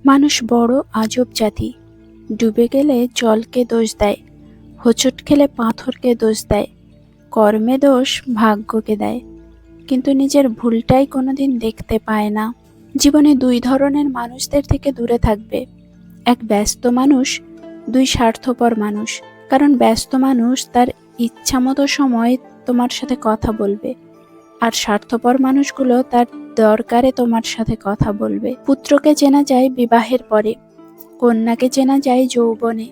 মানুষ বড় আজব জাতি। ডুবে গেলে জলকে দোষ দেয়, হোঁচট খেলে পাথরকে দোষ দেয়, কর্মে দোষ ভাগ্যকে দেয়, কিন্তু নিজের ভুলটাই কোনোদিন দেখতে পায় না। জীবনে দুই ধরনের মানুষদের থেকে দূরে থাকবে। এক ব্যস্ত মানুষ, দুই স্বার্থপর মানুষ। কারণ ব্যস্ত মানুষ তার ইচ্ছামতো সময় তোমার সাথে কথা বলবে, আর স্বার্থপর মানুষগুলো তার দরকারে তোমার সাথে কথা বলবে। পুত্রকে চেনা যায় বিবাহের পরে, কন্যাকে চেনা যায় যৌবনে,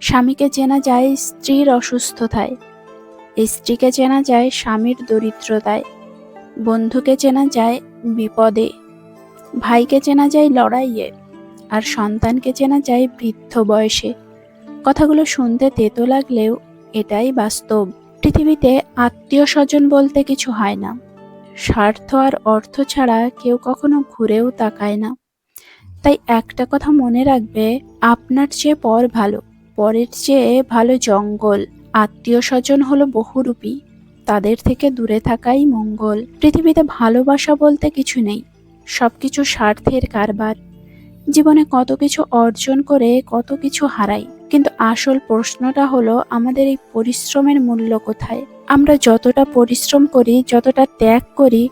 স্বামীকে চেনা যায় স্ত্রীর অসুস্থতায়, স্ত্রীকে চেনা যায় স্বামীর দরিদ্রতায়, বন্ধুকে চেনা যায় বিপদে, ভাইকে চেনা যায় লড়াইয়ে, আর সন্তানকে চেনা যায় বৃদ্ধ বয়সে। কথাগুলো শুনতে তেতো লাগলেও এটাই বাস্তব। পৃথিবীতে আত্মীয় স্বজন বলতে কিছু হয় না। স্বার্থ আর অর্থ ছাড়া কেউ কখনো ঘুরেও তাকায় না। তাই একটা কথা মনে রাখবে, আপনার চেয়ে পর ভালো, পরের চেয়ে ভালো জঙ্গল। আত্মীয় স্বজন হলো বহুরূপী, তাদের থেকে দূরে থাকাই মঙ্গল। পৃথিবীতে ভালোবাসা বলতে কিছু নেই, সবকিছু স্বার্থের কারবার। জীবনে কত কিছু অর্জন করে কত কিছু হারাই, কিন্তু আসল প্রশ্নটা হলো আমাদের এই পরিশ্রমের মূল্য কোথায়। আমরা যতটা পরিশ্রম করি, যতটা ত্যাগ করি,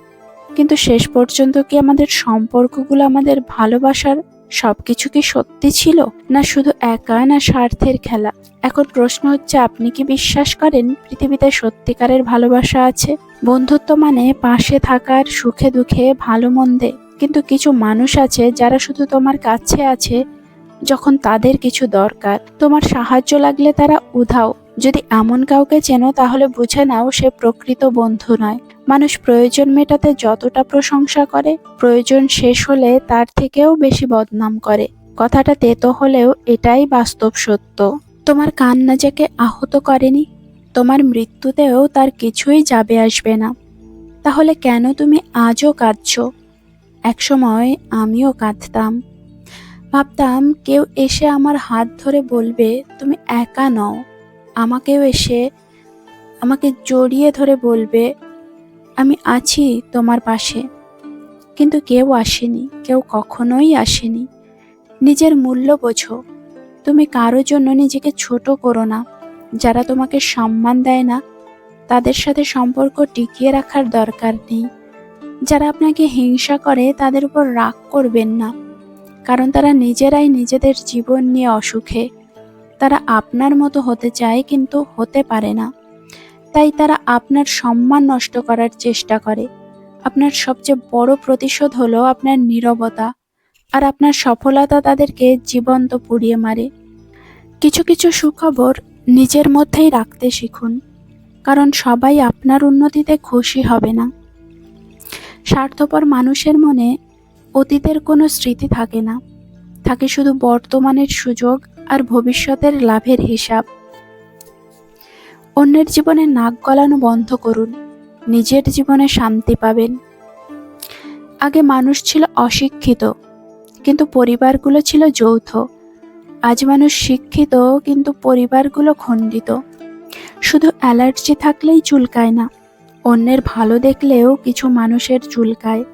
কিন্তু শেষ পর্যন্ত কি আমাদের সম্পর্কগুলো, আমাদের ভালোবাসার সবকিছু কি সত্যি ছিল, না শুধু একা, না স্বার্থের খেলা? এখন প্রশ্ন হচ্ছে, আপনি কি বিশ্বাস করেন পৃথিবীতে সত্যিকারের ভালোবাসা আছে? বন্ধুত্ব মানে পাশে থাকার সুখে দুঃখে, ভালো মন্দে। কিন্তু কিছু মানুষ আছে যারা শুধু তোমার কাছে আছে যখন তাদের কিছু দরকার। তোমার সাহায্য লাগলে তারা উধাও। যদি এমন কাউকে চেনো, তাহলে বুঝে নাও সে প্রকৃত বন্ধু নয়। মানুষ প্রয়োজন মেটাতে যতটা প্রশংসা করে, প্রয়োজন শেষ হলে তার থেকেও বেশি বদনাম করে। কথাটা তেতো হলেও এটাই বাস্তব সত্য। তোমার কান্না যাকে আহত করেনি, তোমার মৃত্যুতেও তার কিছুই যাবে আসবে না। তাহলে কেন তুমি আজও কাঁদছো? একসময় আমিও কাঁদতাম। ভাবতাম কেউ এসে আমার হাত ধরে বলবে তুমি একা নও, আমাকেও এসে আমাকে জড়িয়ে ধরে বলবে আমি আছি তোমার পাশে। কিন্তু কেউ আসেনি, কেউ কখনোই আসেনি। নিজের মূল্য বোঝো। তুমি কারো জন্য নিজেকে ছোট করো না। যারা তোমাকে সম্মান দেয় না, তাদের সাথে সম্পর্ক টিকিয়ে রাখার দরকার নেই। যারা আপনাকে হিংসা করে, তাদের উপর রাগ করবেন না, কারণ তারা নিজেরাই নিজেদের জীবন নিয়ে অসুখে। তারা আপনার মতো হতে চায় কিন্তু হতে পারে না, তাই তারা আপনার সম্মান নষ্ট করার চেষ্টা করে। আপনার সবচেয়ে বড় প্রতিশোধ হলো আপনার নীরবতা, আর আপনার সফলতা তাদেরকে জীবন্ত পুড়িয়ে মারে। কিছু কিছু সুখবর নিজের মধ্যেই রাখতে শিখুন, কারণ সবাই আপনার উন্নতিতে খুশি হবে না। স্বার্থপর মানুষের মনে অতীতের কোনো স্মৃতি থাকে না, থাকে শুধু বর্তমানের সুযোগ আর ভবিষ্যতের লাভের হিসাব। অন্যের জীবনে নাক গলানো বন্ধ করুন, নিজের জীবনে শান্তি পাবেন। আগে মানুষ ছিল অশিক্ষিত, কিন্তু পরিবারগুলো ছিল যৌথ। আজ মানুষ শিক্ষিত, কিন্তু পরিবারগুলো খণ্ডিত। শুধু অ্যালার্জি থাকলেই চুলকায় না, অন্যের ভালো দেখলেও কিছু মানুষের চুলকায়।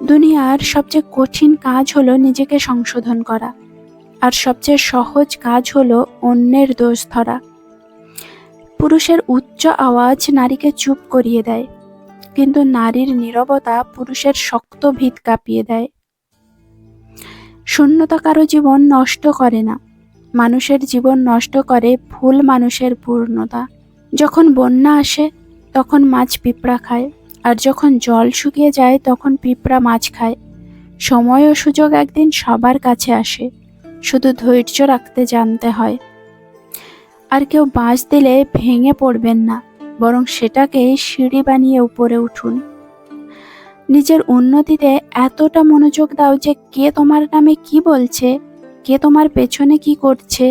দুনিয়ার সবচেয়ে কঠিন কাজ হলো নিজেকে সংশোধন করা, আর সবচেয়ে সহজ কাজ হলো অন্যের দোষ ধরা। পুরুষের উচ্চ আওয়াজ নারীকে চুপ করিয়ে দেয়, কিন্তু নারীর নীরবতা পুরুষের শক্ত ভিত কাঁপিয়ে দেয়। শূন্যতা কারো জীবন নষ্ট করে না, মানুষের জীবন নষ্ট করে ভুল মানুষের পূর্ণতা। যখন বন্যা আসে, তখন মাছ পিঁপড়া খায়, আর যখন জল শুকিয়ে যায়, তখন পিঁপড়া মাছ খায়। সময় ও সুযোগ একদিন সবার কাছে আসে, শুধু ধৈর্য রাখতে জানতে হয়। আর কেউ বাঁশ দিলে ভেঙে পড়বেন না, বরং সেটাকে সিঁড়ি বানিয়ে উপরে উঠুন। নিজের উন্নতিতে এতটা মনোযোগ দাও যে কে তোমার নামে কি বলছে, কে তোমার পেছনে কি করছে,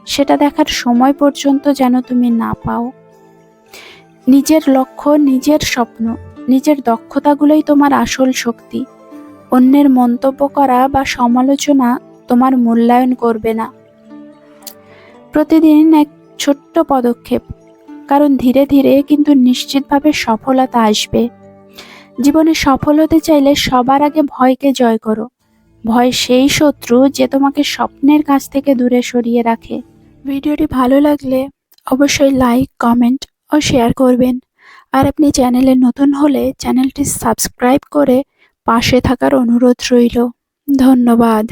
সেটা দেখার সময় পর্যন্ত যেন তুমি না পাও। নিজের লক্ষ্য, নিজের স্বপ্ন, নিজের দক্ষতাগুলোই তোমার আসল শক্তি। অন্যের মন্তব্য করা বা সমালোচনা তোমার মূল্যায়ন করবে না। প্রতিদিন এক ছোট্ট পদক্ষেপ, কারণ ধীরে ধীরে কিন্তু নিশ্চিতভাবে সফলতা আসবে। জীবনে সফল হতে চাইলে সবার আগে ভয়কে জয় করো, ভয় সেই শত্রু যে তোমাকে স্বপ্নের কাছ থেকে দূরে সরিয়ে রাখে। ভিডিওটি ভালো লাগলে অবশ্যই লাইক, কমেন্ট ও শেয়ার করবেন। আর আপনি চ্যানেলে নতুন হলে চ্যানেলটি সাবস্ক্রাইব করে পাশে থাকার অনুরোধ রইল। ধন্যবাদ।